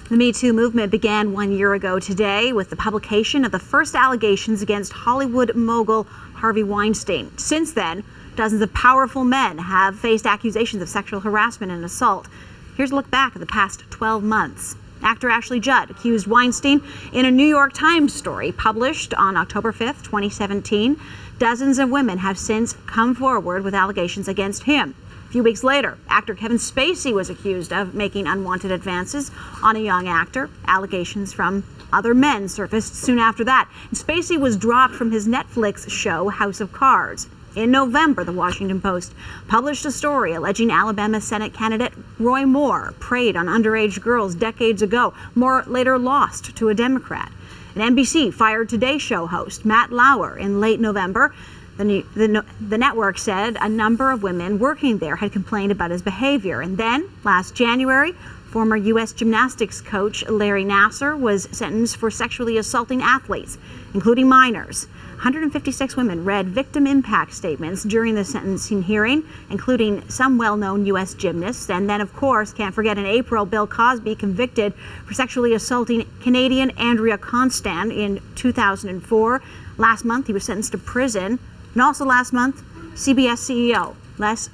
The MeToo movement began 1 year ago today with the publication of the first allegations against Hollywood mogul Harvey Weinstein. Since then, dozens of powerful men have faced accusations of sexual harassment and assault. Here's a look back at the past 12 months. Actor Ashley Judd accused Weinstein in a New York Times story published on October 5th, 2017. Dozens of women have since come forward with allegations against him. A few weeks later, actor Kevin Spacey was accused of making unwanted advances on a young actor. Allegations from other men surfaced soon after that. And Spacey was dropped from his Netflix show House of Cards. In November, the Washington Post published a story alleging Alabama Senate candidate Roy Moore preyed on underage girls decades ago. Moore later lost to a Democrat. And NBC fired Today Show host Matt Lauer in late November. The network said a number of women working there had complained about his behavior. And then, last January, former U.S. gymnastics coach Larry Nassar was sentenced for sexually assaulting athletes, including minors. 156 women read victim impact statements during the sentencing hearing, including some well-known U.S. gymnasts. And then, of course, can't forget in April, Bill Cosby convicted for sexually assaulting Canadian Andrea Constand in 2004. Last month, he was sentenced to prison. And also last month, CBS CEO Les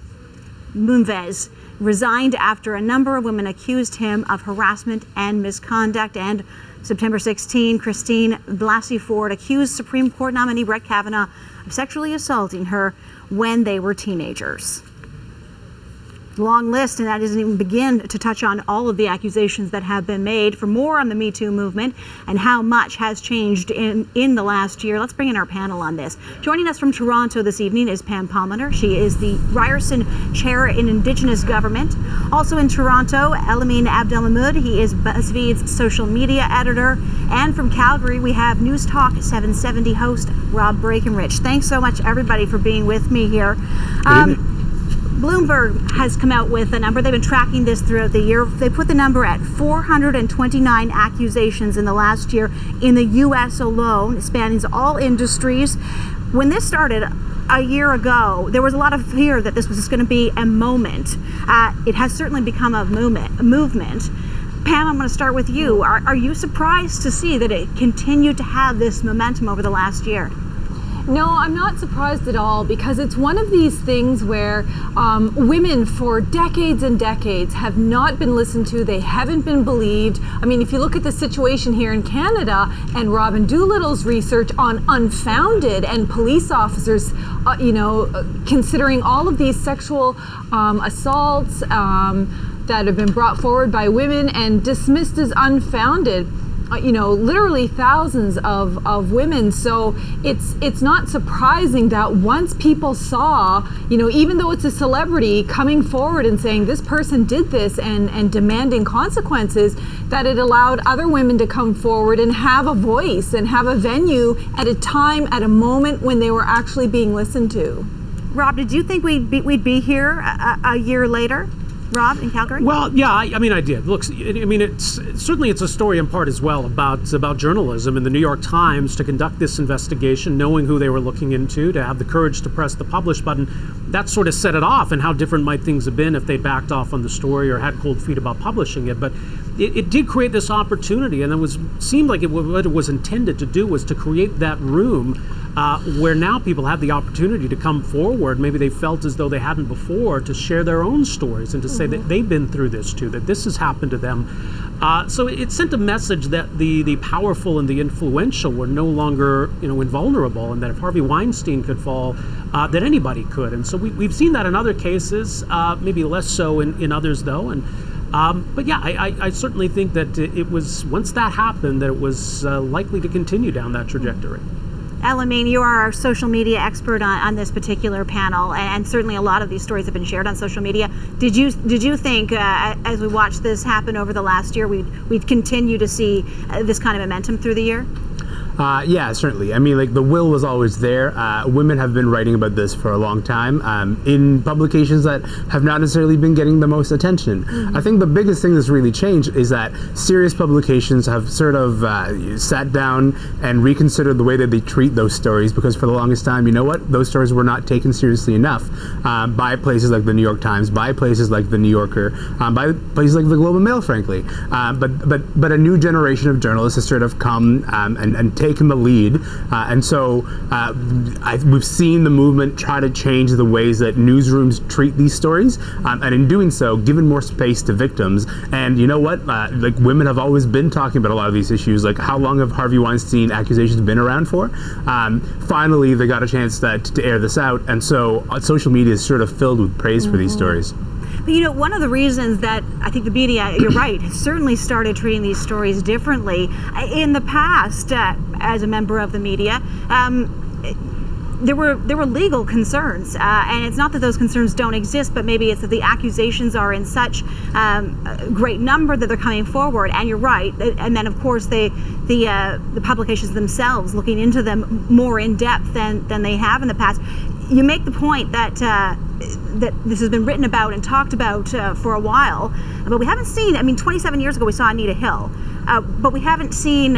Moonves resigned after a number of women accused him of harassment and misconduct. And September 16, Christine Blasey Ford accused Supreme Court nominee Brett Kavanaugh of sexually assaulting her when they were teenagers. Long list, and that doesn't even begin to touch on all of the accusations that have been made. For more on the Me Too movement and how much has changed in the last year, let's bring in our panel on this. Joining us from Toronto this evening is Pam Palmater. She is the Ryerson Chair in Indigenous Government. Also in Toronto, Elamin Abdelmahmoud. He is BuzzFeed's social media editor. And from Calgary, we have NewsTalk 770 host Rob Brackenridge. Thanks so much, everybody, for being with me here. Bloomberg has come out with a number. They've been tracking this throughout the year. They put the number at 429 accusations in the last year in the U.S. alone, spanning all industries. When this started a year ago, there was a lot of fear that this was just going to be a moment. It has certainly become a movement. Pam, I'm going to start with you. Are you surprised to see that it continued to have this momentum over the last year? No, I'm not surprised at all, because it's one of these things where women for decades and decades have not been listened to. They haven't been believed. I mean, if you look at the situation here in Canada and Robin Doolittle's research on unfounded and police officers, considering all of these sexual assaults that have been brought forward by women and dismissed as unfounded. Literally thousands of women. So it's not surprising that once people saw, even though it's a celebrity coming forward and saying this person did this and demanding consequences, that it allowed other women to come forward and have a voice and have a venue at a time, at a moment when they were actually being listened to. Rob, did you think we'd be here a year later? Rob, in Calgary? Well, yeah, I mean, I did. Look, I mean, it's a story in part as well about journalism and the New York Times to conduct this investigation, knowing who they were looking into, to have the courage to press the publish button. That sort of set it off, and how different might things have been if they backed off on the story or had cold feet about publishing it. But it did create this opportunity, and seemed like what it was intended to do was to create that room where now people have the opportunity to come forward. Maybe they felt as though they hadn't before, to share their own stories and to say that they've been through this too, that this has happened to them. So it sent a message that the powerful and the influential were no longer invulnerable, and that if Harvey Weinstein could fall, that anybody could. And so we've seen that in other cases, maybe less so in others though. And but yeah, I certainly think that it was, once that happened, that it was likely to continue down that trajectory. Elamin, you are our social media expert on this particular panel, and certainly a lot of these stories have been shared on social media. Did you think, as we watched this happen over the last year, we'd continue to see this kind of momentum through the year? Yeah, certainly. I mean, like, the will was always there. Women have been writing about this for a long time in publications that have not necessarily been getting the most attention. I think the biggest thing that's really changed is that serious publications have sort of sat down and reconsidered the way that they treat those stories, because for the longest time, you know what, those stories were not taken seriously enough by places like the New York Times, by places like the New Yorker, by places like the Globe and Mail, frankly. But a new generation of journalists has sort of come and taken the lead, and so we've seen the movement try to change the ways that newsrooms treat these stories, and in doing so, given more space to victims. And you know what? Like, women have always been talking about a lot of these issues. Like, how long have Harvey Weinstein accusations been around for? Finally, they got a chance to air this out, and so social media is sort of filled with praise for these stories. But you know, one of the reasons that I think the media, you're right, has certainly started treating these stories differently. In the past, as a member of the media, there were legal concerns, and it's not that those concerns don't exist, but maybe it's that the accusations are in such a great number that they're coming forward. And you're right. And then, of course, the publications themselves looking into them more in depth than they have in the past. You make the point that that this has been written about and talked about for a while, but we haven't seen. I mean, 27 years ago we saw Anita Hill, but we haven't seen.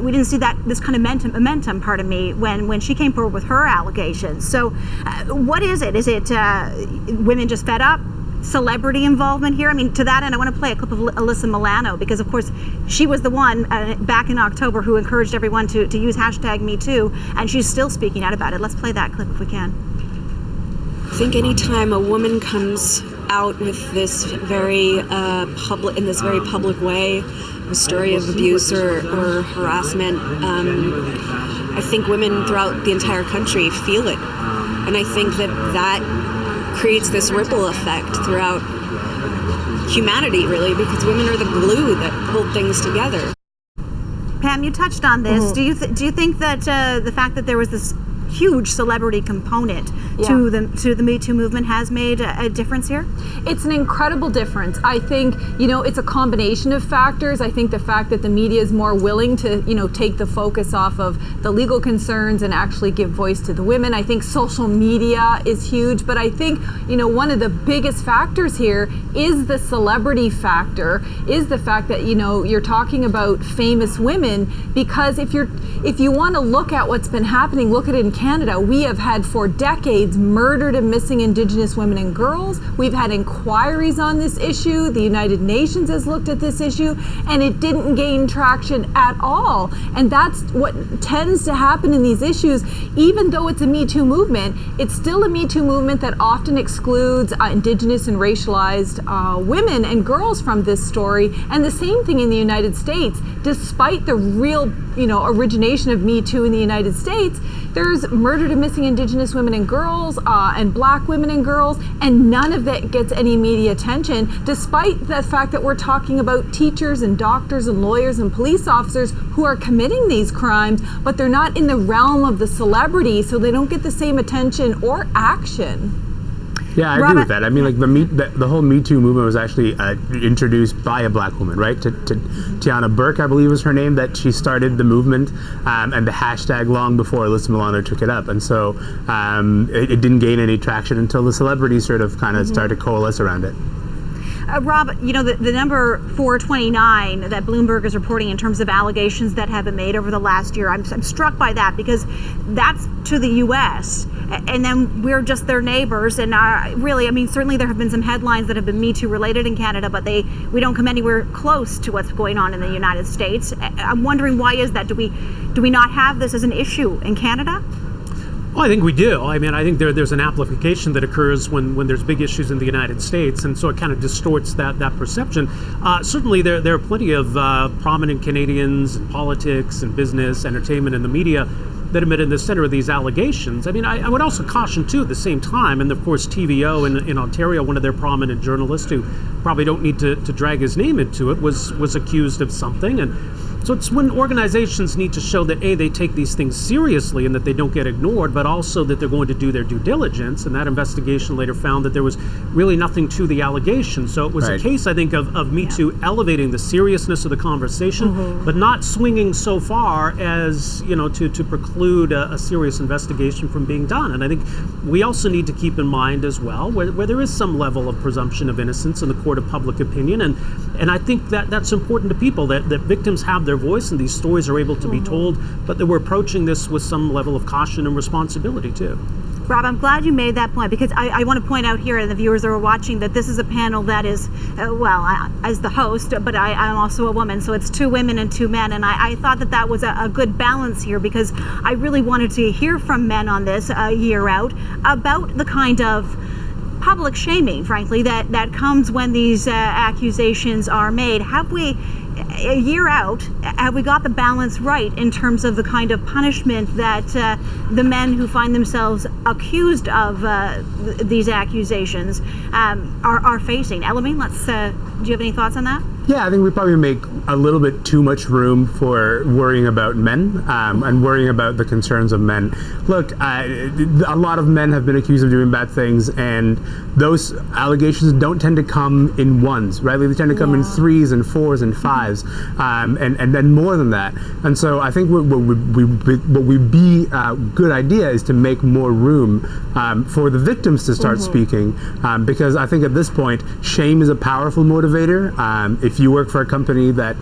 We didn't see this kind of momentum. Pardon me, when she came forward with her allegations. So, what is it? Is it women just fed up? Celebrity involvement here? I mean, to that end, I want to play a clip of Alyssa Milano, because of course she was the one back in October who encouraged everyone to use #MeToo, and she's still speaking out about it. Let's play that clip if we can. I think anytime a woman comes out with this very public way, a story of abuse or harassment, I think women throughout the entire country feel it, and I think that creates this ripple effect throughout humanity, really, because women are the glue that hold things together. Pam, you touched on this. Do you think that the fact that there was this huge celebrity component to the Me Too movement has made a difference here? It's an incredible difference. I think, you know, it's a combination of factors. I think the fact that the media is more willing to, you know, take the focus off of the legal concerns and actually give voice to the women. I think social media is huge, but I think, you know, one of the biggest factors here is the celebrity factor, is the fact that, you know, you're talking about famous women, because if you want to look at what's been happening, look at it in Canada. We have had for decades murdered and missing Indigenous women and girls. We've had inquiries on this issue. The United Nations has looked at this issue, and it didn't gain traction at all. And that's what tends to happen in these issues. Even though it's a Me Too movement, it's still a Me Too movement that often excludes Indigenous and racialized women and girls from this story. And the same thing in the United States. Despite the real, you know, origination of Me Too in the United States, there's murdered and missing Indigenous women and girls and Black women and girls, and none of that gets any media attention, despite the fact that we're talking about teachers and doctors and lawyers and police officers who are committing these crimes, but they're not in the realm of the celebrity, so they don't get the same attention or action. Yeah, I agree with that. I mean, like, the whole Me Too movement was actually introduced by a Black woman, right? Tiana Burke, I believe was her name, that she started the movement, and the hashtag long before Alyssa Milano took it up. And so it didn't gain any traction until the celebrities sort of kind of started to coalesce around it. Rob, you know, the number 429 that Bloomberg is reporting in terms of allegations that have been made over the last year, I'm struck by that, because that's to the U.S., and then we're just their neighbors. And really, I mean, certainly there have been some headlines that have been Me Too related in Canada, but we don't come anywhere close to what's going on in the United States. I'm wondering, why is that? Do we not have this as an issue in Canada? Well, I think we do. I mean, I think there's an amplification that occurs when there's big issues in the United States, and so it kind of distorts that perception. Certainly, there are plenty of prominent Canadians in politics and business, entertainment, and the media that have been in the center of these allegations. I mean, I would also caution, too, at the same time, and of course TVO in Ontario, one of their prominent journalists who probably don't need to drag his name into it, was accused of something. And so it's when organizations need to show that, A, they take these things seriously and that they don't get ignored, but also that they're going to do their due diligence. And that investigation later found that there was really nothing to the allegation. So it was a case, I think, of MeToo elevating the seriousness of the conversation, but not swinging so far as, to preclude a serious investigation from being done. And I think we also need to keep in mind as well where there is some level of presumption of innocence in the court of public opinion. And I think that's important to people, that victims have their voice and these stories are able to be told, but that we're approaching this with some level of caution and responsibility too. Rob, I'm glad you made that point, because I want to point out here, and the viewers that are watching, that this is a panel that is, as the host, but I'm also a woman, so it's 2 women and 2 men, and I thought that was a good balance here, because I really wanted to hear from men on this year out about the kind of public shaming, frankly, that comes when these accusations are made. Have we, a year out, have we got the balance right in terms of the kind of punishment that the men who find themselves accused of these accusations are facing? Elamin, do you have any thoughts on that? Yeah, I think we probably make a little bit too much room for worrying about men and worrying about the concerns of men. Look, a lot of men have been accused of doing bad things, and those allegations don't tend to come in ones, right? They tend to come in 3s and 4s and 5s, and then more than that. And so I think what would be a good idea is to make more room for the victims to start speaking, because I think at this point, shame is a powerful motivator. If you work for a company that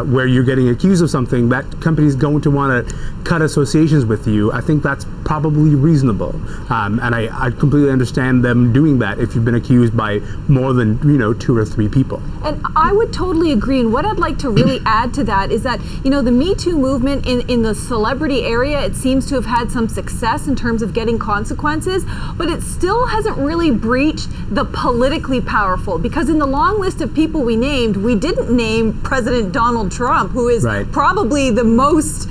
where you're getting accused of something, that company's going to want to cut associations with you. I think that's probably reasonable, and I completely understand them doing that if you've been accused by more than 2 or 3 people. And I would totally agree. And what I'd like to really add to that is that the Me Too movement in the celebrity area, it seems to have had some success in terms of getting consequences, but it still hasn't really breached the politically powerful, because in the long list of people we named, we didn't name President Donald Trump, who is probably the most,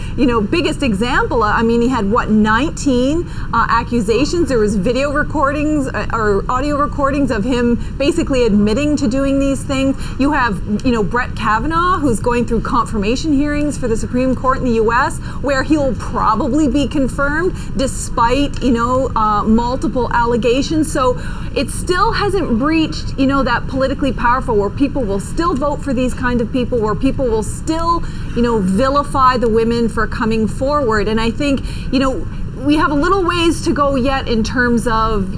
biggest example. I mean, he had 19 accusations. There was video recordings or audio recordings of him basically admitting to doing these things. You have, Brett Kavanaugh, who's going through confirmation hearings for the Supreme Court in the U.S., where he'll probably be confirmed despite, multiple allegations. So it still hasn't breached, that politically powerful, where people will still vote for these kind of people, where people will still, vilify the women for coming forward. And I think, we have a little ways to go yet in terms of,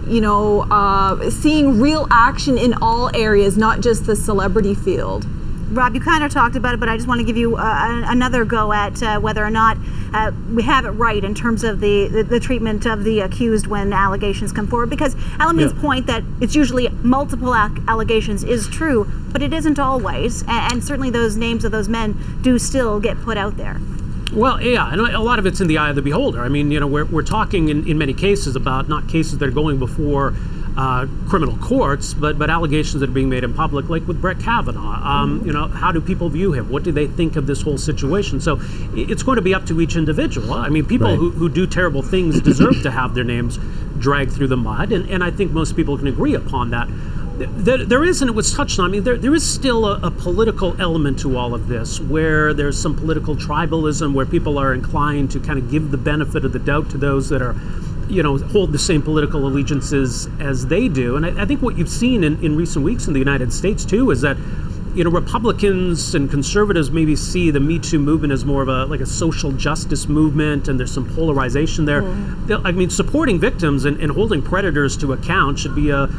seeing real action in all areas, not just the celebrity field. Rob, you kind of talked about it, but I just want to give you another go at whether or not we have it right in terms of the treatment of the accused when allegations come forward. Because Elamin's point that it's usually multiple allegations is true, but it isn't always. And certainly those names of those men do still get put out there. Well, yeah, and a lot of it's in the eye of the beholder. I mean, we're talking in many cases about not cases that are going before criminal courts, but allegations that are being made in public, like with Brett Kavanaugh. How do people view him? What do they think of this whole situation? So it's going to be up to each individual. I mean, people who do terrible things deserve to have their names dragged through the mud, and I think most people can agree upon that. There is, and it was touched on, I mean, there is still a political element to all of this, where there's some political tribalism, where people are inclined to kind of give the benefit of the doubt to those that are, hold the same political allegiances as they do. And I think what you've seen in recent weeks in the United States, too, is that, Republicans and conservatives maybe see the Me Too movement as more of a social justice movement, and there's some polarization there. I mean, supporting victims and holding predators to account should be a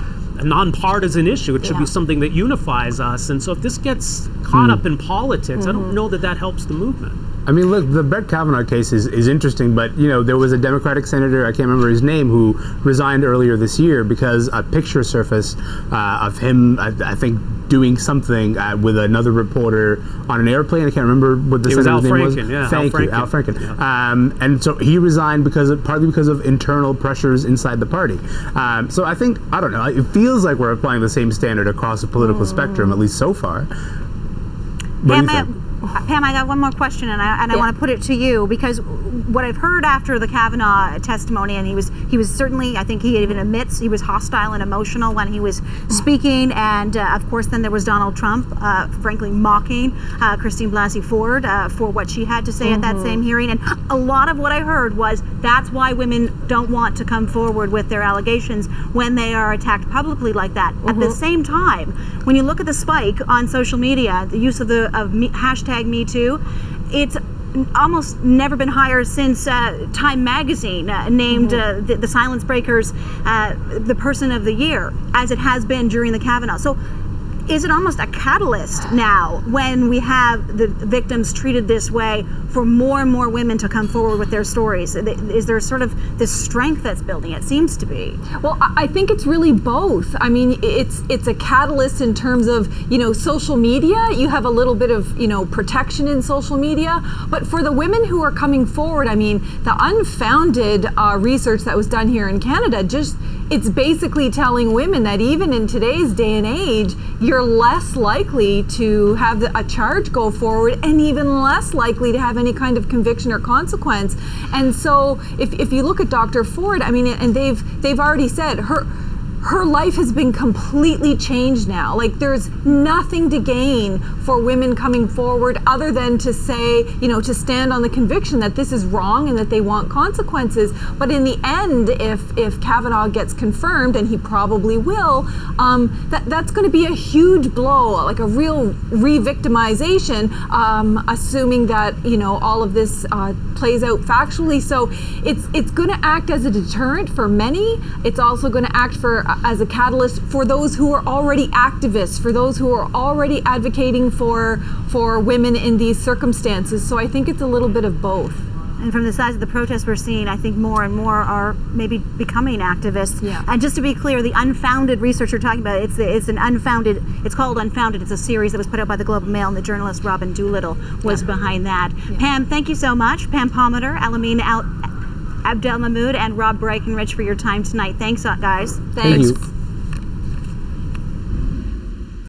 nonpartisan issue. It should be something that unifies us. And so if this gets caught up in politics, I don't know that helps the movement. I mean, look, the Brett Kavanaugh case is interesting, but, there was a Democratic senator, I can't remember his name, who resigned earlier this year because a picture surfaced of him, I think, doing something with another reporter on an airplane. I can't remember what the senator's name was. Thank you, Al Franken. Yeah. And so he resigned partly because of internal pressures inside the party. So I think, I don't know, it feels like we're applying the same standard across the political spectrum, at least so far. What do you think? Pam, I got one more question, and I want to put it to you, because what I've heard after the Kavanaugh testimony, and he was certainly, I think he even admits he was hostile and emotional when he was speaking, and of course then there was Donald Trump, frankly mocking Christine Blasey Ford for what she had to say at that same hearing, and a lot of what I heard was that's why women don't want to come forward with their allegations when they are attacked publicly like that. At the same time, when you look at the spike on social media, the use of hashtag #MeToo, it's almost never been higher since Time Magazine named the Silence Breakers the Person of the Year, as it has been during the Kavanaugh. So is it almost a catalyst now when we have the victims treated this way for more and more women to come forward with their stories? Is there sort of this strength that's building? It seems to be. Well, I think it's really both. I mean, it's a catalyst in terms of, social media. You have a little bit of, protection in social media. But for the women who are coming forward, I mean, the unfounded research that was done here in Canada, it's basically telling women that even in today's day and age, you're less likely to have a charge go forward, and even less likely to have any kind of conviction or consequence. And so if you look at Dr. Ford, I mean, and they've already said her life has been completely changed now. Like, there's nothing to gain for women coming forward other than to say, to stand on the conviction that this is wrong and that they want consequences. But in the end, if Kavanaugh gets confirmed, and he probably will, that's going to be a huge blow, like a real re-victimization, assuming that, all of this plays out factually. So it's going to act as a deterrent for many. It's also going to act as a catalyst for those who are already activists, for those who are already advocating for women in these circumstances. So I think it's a little bit of both. And from the size of the protests we're seeing, I think more and more are maybe becoming activists. Yeah. And just to be clear, the unfounded research you're talking about, it's called Unfounded. It's a series that was put out by the Globe and Mail, and the journalist Robin Doolittle was behind that. Yeah. Pam, thank you so much. Pam Palmater, Elamin Abdelmahmoud, and Rob Brackenridge for your time tonight. Thanks, guys. Thanks. Thank you.